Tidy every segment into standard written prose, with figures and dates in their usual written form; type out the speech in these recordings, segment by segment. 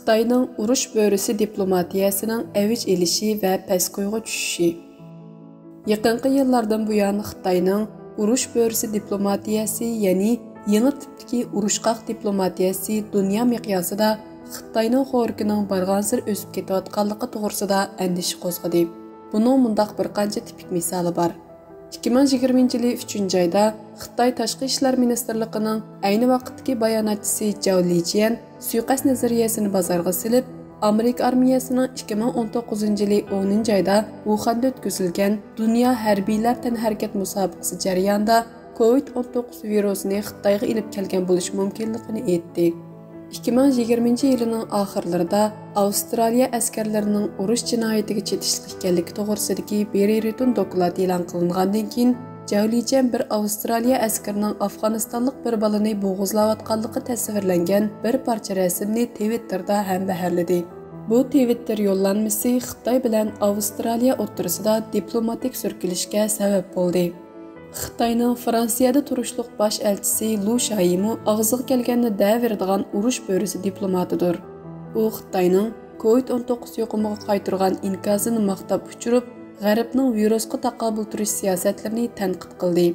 Xitayning urush bo'risi diplomatiyasining avj elishi va pastgo'yga tushishi. Yaqinqi yillardan buyon Xitayning urush bo'risi diplomatiyasi, ya'ni yangi tipdagi urushqoq diplomatiyasi dunyo miqyosida Xitayning xo'rikining barg'ansir o'sib ketayotganligi to'g'risida andisha qo'zg'adi. Buning mundaq bir qancha tipik misoli bor. 2020 yil 3-oyda Xitoy Tashqi ishlar ministrligining ayni vaqtdagi bayonotchisi Zhao Lijian suiqasd nazariyasini bozorga silib, Amerika armiyasining 2019 yil 10-oyda Wuhanda o'tkazilgan Dunyo harbiylar tanharakat musobaqasi jarayonida COVID-19 virusini Xitoyga ilib kelgan bo'lishi mumkinligini aytdi. 2020 yilning oxirlarida Avstraliya askarlarining urush jinoyatiga chetishlik ekanligi to'g'risidagi Bereritun doklad e'lon qilingandan keyin Zhao Lijian bir Avstraliya askarining Afg'onistonlik bir bolani bo'g'izlayotganligi tasvirlangan bir parcha rasmni Twitterda ham baharladi. Bu Twitter yo'llanmasi Xitoy bilan Avstraliya o'rtasida diplomatik surkilishga sabab bo'ldi. Xitoyning Fransiyada turishliq bosh elchisi Lu Shaimu og'ziga kelganini daverdigan urush bo'risi diplomatidir. U Xitoyning COVID-19 yuqumiga qaytirgan inkosini maqtab uchirib, G'arbning virusga taqobil turish siyosatlarini tanqid qildi.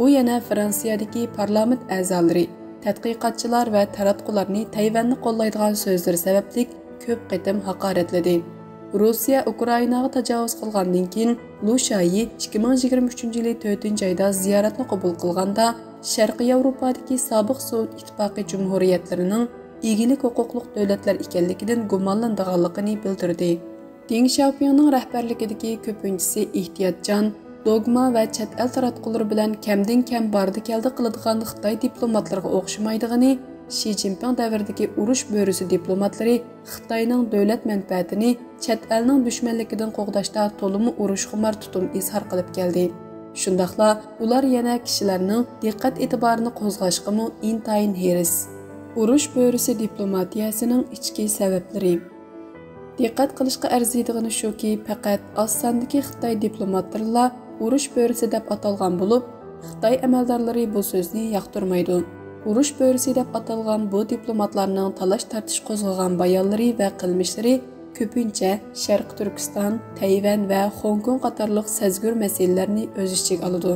U yana Fransiyadagi parlament a'zolari, tadqiqotchilar va taratqularni Tayvanni qo'llaydigan so'zlar sababli ko'p qatim haqoratladi. Rossiya Ukrainaga tajovuz qilgandan keyin Lu Shai 2023 yil 4-oyda ziyoratni qabul qilganda Sharqiy Yevropadagi sobiq Sovet ittifoqi jumhuriyatlarining egilik huquqli davlatlar ekanligidan gumonlanganligini bildirdi. Deng Xiaopingning rahbarligidagi ko'pinchisi ehtiyotjon, dogma va chet el taratqullari bilan kamdan kam bordi keldi qiladigan Xitoy diplomatlariga o'xshamaydigini, Xi Jinping davridagi urush bo'risi diplomatlari Xitoyning davlat manfaatini chet elning dushmanligidan qo'g'dashda to'limi urushxumar tutum izhor qilib keldi. Shundaqla ular yana kishilarning diqqat e'tiborini qo'zg'ashga intayin heris. Urush bo'risi diplomatiyasining ichki sabablari. Diqqat qilishga arziydigani shuki, faqat oz sondagi Xitoy diplomatlarla urush bo'risi deb atalgan bo'lib, Xitoy amaldorlari bu so'zni yoqtirmaydi. Urush bo'risi deb atalgan bu diplomatlarning talash-tartish qo'zg'agan bayonlari va qilmishlari ko'pincha Sharq Turkiston, Tayvan va Hong Kong qatorliq sezgur masalalarni o'z ichiga oladi.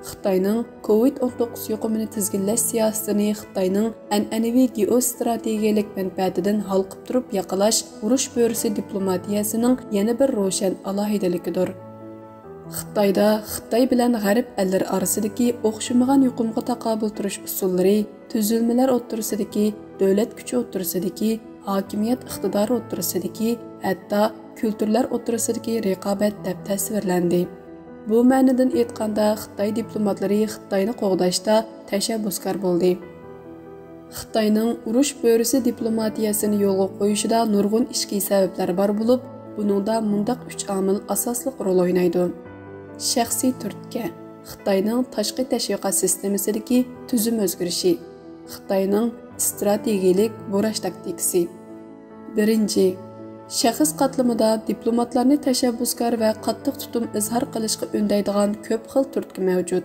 Xitoyning COVID-19 yuqumini tizginlash siyosatini Xitoyning an'anaviy geostrategiyalik manfaatidan halqib turib yaqalash urush bo'risi diplomatiyasining yana bir ro'shan alohidaligidir. Xitoyda Xitoy bilan G'arb ellari orasidagi o'xshamagan yuqumga taqobil turish usullari, tuzilmalar o'rtasidagi, davlat kuchi o'rtasidagi, hokimiyat iqtidori o'rtasidagi, hatto kulturlar o'rtasidagi raqobat deb tasvirlandi. Bu ma'nodan aytganda Xitoy diplomatlari Xitoyni qo'g'dashda tashabbuskor bo'ldi. Xitoyning urush bo'risi diplomatiyasini yo'lga qo'yishida nurg'un ichki sabablar bor bo'lib, buningda mundaq 3 omil asosli rol o'ynaydi. Shaxsiy turtki, Xitoyning tashqi tashviqot sistemasidagi tuzum o'zgarishi, Xitoyning strategiyalik bo'rash taktikasi. Birinchi, shaxs qatlamida diplomatlarni tashabbuskor va qattiq tutum izhor qilishga undaydigan ko'p xil turtki mavjud.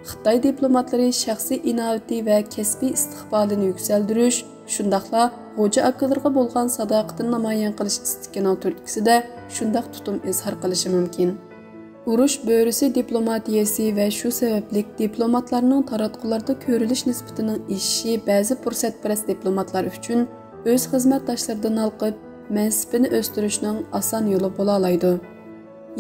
Xitoy diplomatlari shaxsiy inovati va kasbiy istiqbolini yuksaltirish, shundaqla xo'ja akalarga bo'lgan sadoqatini namoyon qilish istiqining turtkisida shundaq tutum izhor qilishi mumkin. Urush bo'risi diplomatiyasi va shu sababli diplomatlarning taratqularda ko'rilish nisbatining eshishi ba'zi fursatparast diplomatlar uchun o'z xizmatdoshlaridan olqib mansibini o'stirishning oson yo'li bo'la oladi.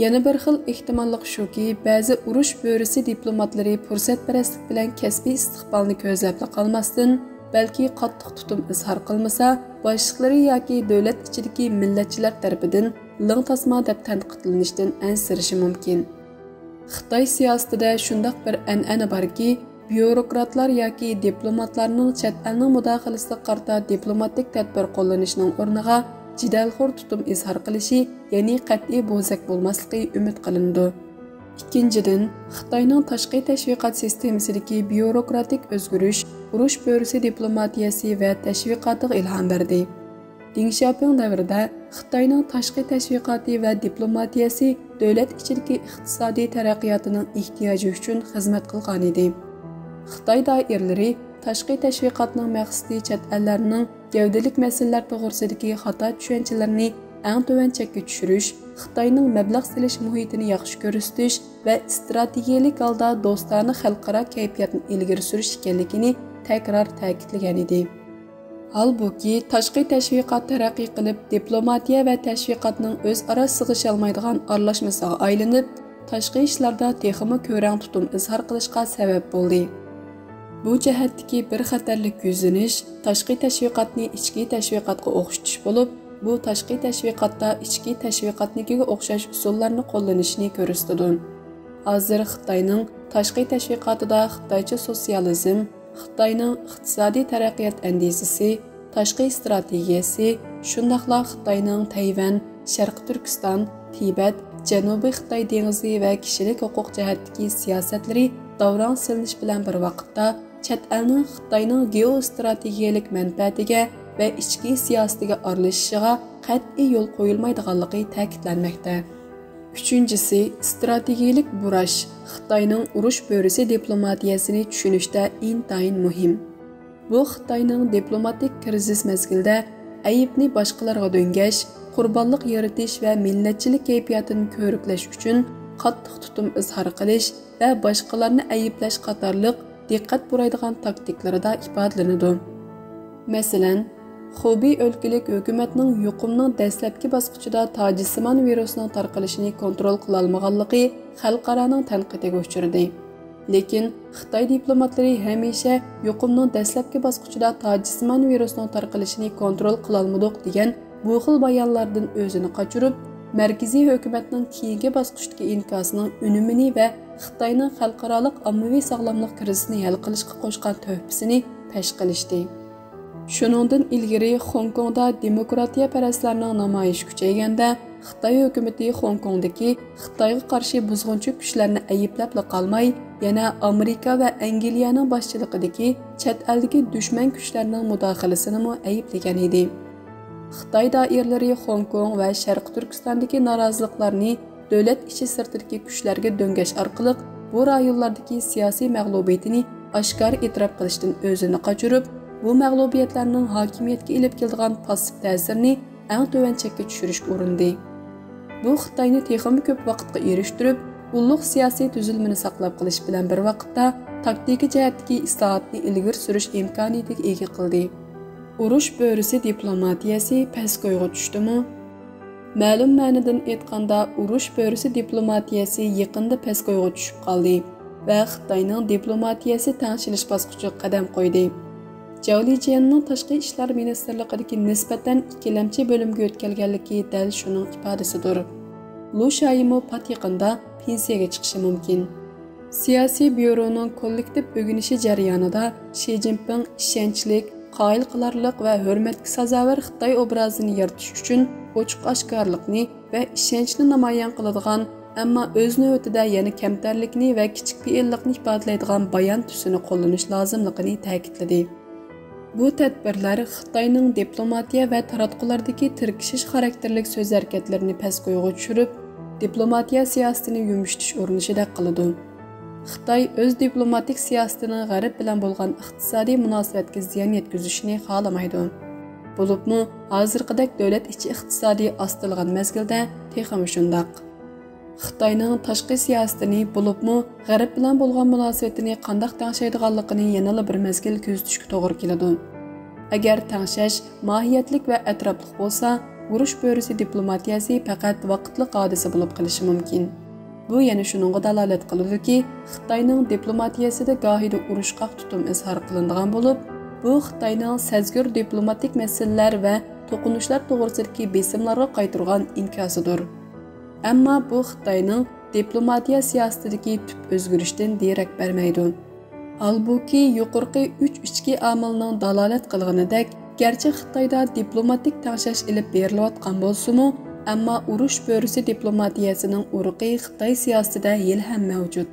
Yana bir xil ehtimollik shuki, ba'zi urush bo'risi diplomatlari fursatparastlik bilan kasbiy istiqbolni ko'zlab qolmasdan, balki qattiq tutum izhor qilmasa, boshliqlari yoki davlat ichidagi millatchilar tarafidan ling tasma deb tanqidlanishdan ansirishi mumkin. Xitoy siyosatida shundoq bir an'ana borki, byurokratlar yoki diplomatlarning chet elning mudohalasiga qarta diplomatik tadbir qo'llanishining o'rniga jidalxo'r tutum izhor qilishi, ya'ni qat'iy bo'zak bo'lmasligi umid qilindi. Ikkinchidan, Xitoyning tashqi tashviqot sistemasidagi byurokratik o'zgarish urush bo'risi diplomatiyasi va tashviqotiga ilhom berdi. Deng Xiaoping davrida Xitoyning tashqi tashviqoti va diplomatiyasi davlat ichidagi iqtisodiy taraqqiyotining ehtiyoji uchun xizmat qilgan edi. Xitoy doiralari tashqi tashviqotning maqsadi chet ellarning gavdalik masalalar to'g'risidagi xato tushunchalarni eng tuvan chekka tushirish, Xitoyning mablag' selish muhitini yaxshi ko'rsatish va strategiyalik holda do'stona xalqaro kayfiyatni ilgari surish ekanligini takror ta'kidlagan edi. Halbuki tashqi tashviqot taraqqiy qilib, diplomatiya va tashviqotning o'zaro sig'isholmaydigan aralashmasiga aylanib, tashqi ishlarda texmi ko'rang tutum izhor qilishga sabab bo'ldi. Bu jihatdagi bir xatarlik yuzlanish tashqi tashviqotni ichki tashviqotga o'xshatish bo'lib, bu tashqi tashviqotda ichki tashviqotnikiga o'xshash usullarni qo'llanishni ko'rsatadi. Hozir Xitoyning tashqi tashviqotida Xitoycha sotsializm, Xitoyning iqtisodiy taraqqiyot andizasi, tashqi strategiyasi, shundaqla Xitoyning Tayvan, Sharqi Turkiston, Tibet, Janubiy Xitoy dengizi va kishilik huquq jihatdagi siyosatlari davron silinish bilan bir vaqtda chet elning Xitoyning geostrategiyalik manfaatiga va ichki siyosatiga aralashishiga qat'iy yo'l qo'yilmaydiganligi ta'kidlanmoqda. Uchinchisi, strategiyalik burash Xitoyning urush bo'risi diplomatiyasini tushunishda intayin muhim. Bu Xitoyning diplomatik krizis mezgilida aybni boshqalarga do'ngash, qurbonlik yaratish va millatchilik kayfiyatini ko'riklash uchun qattiq tutum izhor qilish va boshqalarni ayblash qatorliq diqqat buraydigan taktiklarida ifodalanadi. Masalan, Xubey o'lkalik hukumatning yuqumning dastlabki bosqichida tojismon virusining tarqalishini kontrol qila olmaganligi xalqaroning tanqidiga uchradi. Lekin Xitoy diplomatlari hamisha yuqumning dastlabki bosqichida tojismon virusining tarqalishini kontrol qila olmadik degan bu xil bayonlardan o'zini qochirib, markaziy hukumatning keyingi bosqichdagi inkosining unumini va Xitoyning xalqaroliq ommaviy sog'lomlik krizini hal qilishga qo'shgan tuhfasini pesh qilishdi. Shuningdan ilgari Hong Kongda demokratiya parastlarning namoyishi kuchayganda, Xitoy hukumati Hong Kongdagi Xitoyga qarshi buzg'unchi kuchlarni ayblab qolmay, yana Amerika va Angliyaning boshchiligidagi chet eldagi dushman kuchlarning mudohalasini ayblagan edi. Xitoy doiralari Hong Kong va Sharq Turkistondagi noroziliklarni davlat ichi sirtidagi kuchlarga do'ngash orqali bu rayonlardagi siyosiy mag'lubiyatini oshkor e'tirof qilishdan o'zini qochirib, bu mag'lubiyatlarning hokimiyatga ilib keladigan passiv ta'sirini eng tuvan chekka tushirishga urindi. Bu Xitoyni texnik ko'p vaqtga erishtirib, ulug' siyosiy tuzilmani saqlab qilish bilan bir vaqtda taktika jihatdagi islohotni ilgari surish imkoniyatiga ega qildi. Urush bo'risi diplomatiyasi pastgo'yga tushdimi? Ma'lum ma'nodan aytganda, urush bo'risi diplomatiyasi yaqinda pastgo'yga tushib qoldi va Xitoyning diplomatiyasi tangshilish bosqichiga qadam qo'ydi. Zhao Lijianning tashqi ishlar ministrligidagi nisbatan ikkilamchi bo'limga o'tkazganligi dal shuning ifodasidir. Lu Shayimo pat yaqinda pensiyaga chiqishi mumkin. Siyosiy byuroning kollektiv o'g'inishi jarayonida Shi Jinping ishonchlik, qoyil qilarliq va hurmatga sazovor Xitoy obrazini yaratish uchun ochiq-oshkorlikni va ishonchni namoyon qiladigan, ammo o'z navbatida yana kamtarlikni va kichik fe'llikni ifodalaydigan bayon tusini qo'llanish lozimligini ta'kidladi. Bu tadbirlar Xitoyning diplomatiya va taratqulardagi tirkishish xarakterlik so'z harakatlarini pastgo'yga tushirib, diplomatiya siyosatini yumshatish urinishida qiladi. Xitoy o'z diplomatik siyosatini G'arb bilan bo'lgan iqtisodiy munosabatga ziyon yetkazishni xohlamaydi. Bo'libmi, hozirgidek davlat ichi iqtisodiy ostilgan mezgilda texmi shundoq. Xitoyning tashqi siyosatini bo'libmi, G'arb bilan bo'lgan munosabatini qanday tangshaydiganligini yana bir mezgil kuzatishga to'g'ri keladi. Agar tangshash mohiyatlik va atrofliq bo'lsa, urush bo'risi diplomatiyasi faqat vaqtli hodisa bo'lib qolishi mumkin. Bu yana shuningga dalolat qiladi-ki, Xitoyning diplomatiyasida gohida urushqa tutum izhor qilinadigan bo'lib, bu Xitoyning sezgur diplomatik masalalar va to'qinishlar to'g'risidagi besimlarga qaytirgan inkosidir. Ammo bu Xitoyning diplomatiya siyosatidagi tub o'zgarishdan derak bermaydi. Halbuki yuqorqi 3 ichki omilning dalolat qilganidek, garchi Xitoyda diplomatik tangshash ilib berilayotgan bo'lsa-mu, ammo urush bo'risi diplomatiyasining urug'i Xitoy siyosatida yil ham mavjud.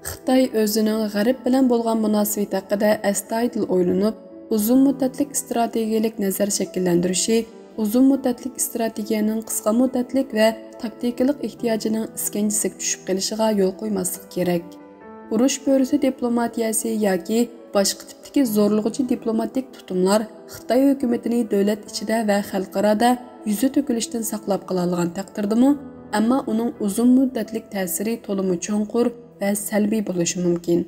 Xitoy o'zining G'arb bilan bo'lgan munosabat haqida astoydil o'ylanib, uzun muddatlik strategiyalik nazar shakllantirishi, uzun muddatlik strategiyaning qisqa muddatlik va taktikalik ehtiyojining iskanjisiga tushib qolishiga yo'l qo'ymaslik kerak. Urush bo'risi diplomatiyasi yoki boshqa tipdagi zo'rlig'uchi diplomatik tutumlar Xitoy hukumatini davlat ichida va xalqarada yuzi to'kilishdan saqlab qala olgan taqdirdimi, ammo uning uzun muddatlik ta'siri to'liq cho'nqur va salbiy bo'lishi mumkin.